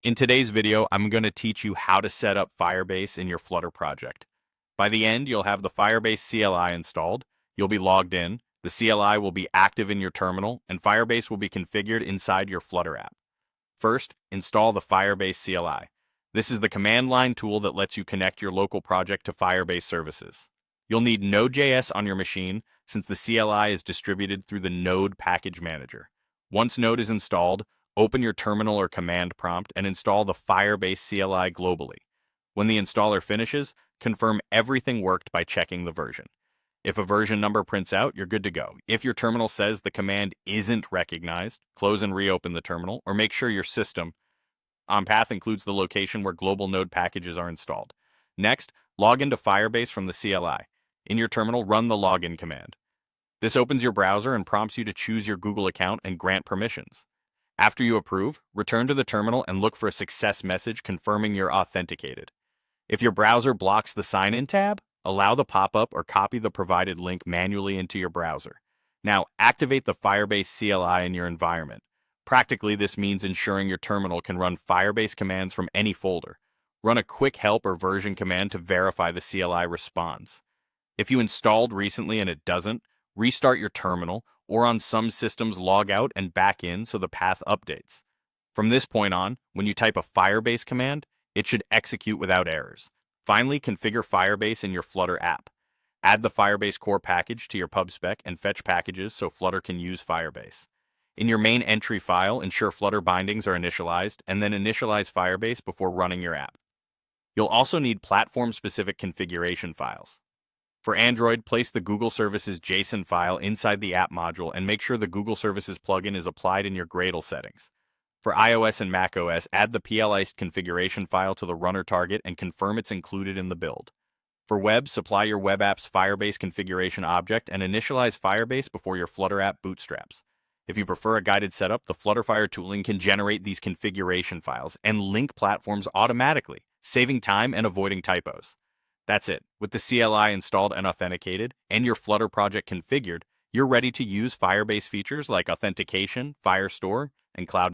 In today's video, I'm going to teach you how to set up Firebase in your Flutter project. By the end, you'll have the Firebase CLI installed, you'll be logged in, the CLI will be active in your terminal, and Firebase will be configured inside your Flutter app. First, install the Firebase CLI. This is the command line tool that lets you connect your local project to Firebase services. You'll need Node.js on your machine since the CLI is distributed through the Node package manager. Once Node is installed, open your terminal or command prompt and install the Firebase CLI globally. When the installer finishes, confirm everything worked by checking the version. If a version number prints out, you're good to go. If your terminal says the command isn't recognized, close and reopen the terminal, or make sure your system on path includes the location where global node packages are installed. Next, log into Firebase from the CLI. In your terminal, run the login command. This opens your browser and prompts you to choose your Google account and grant permissions. After you approve, return to the terminal and look for a success message confirming you're authenticated. If your browser blocks the sign-in tab, allow the pop-up or copy the provided link manually into your browser. Now, activate the Firebase CLI in your environment. Practically, this means ensuring your terminal can run Firebase commands from any folder. Run a quick help or version command to verify the CLI responds. If you installed recently and it doesn't, restart your terminal, or on some systems log out and back in so the path updates. From this point on, when you type a Firebase command, it should execute without errors. Finally, configure Firebase in your Flutter app. Add the Firebase core package to your pubspec and fetch packages so Flutter can use Firebase. In your main entry file, ensure Flutter bindings are initialized, and then initialize Firebase before running your app. You'll also need platform-specific configuration files. For Android, place the Google Services JSON file inside the app module and make sure the Google Services plugin is applied in your Gradle settings. For iOS and macOS, add the plist configuration file to the runner target and confirm it's included in the build. For web, supply your web app's Firebase configuration object and initialize Firebase before your Flutter app bootstraps. If you prefer a guided setup, the Flutterfire tooling can generate these configuration files and link platforms automatically, saving time and avoiding typos. That's it. With the CLI installed and authenticated, and your Flutter project configured, you're ready to use Firebase features like authentication, Firestore, and cloud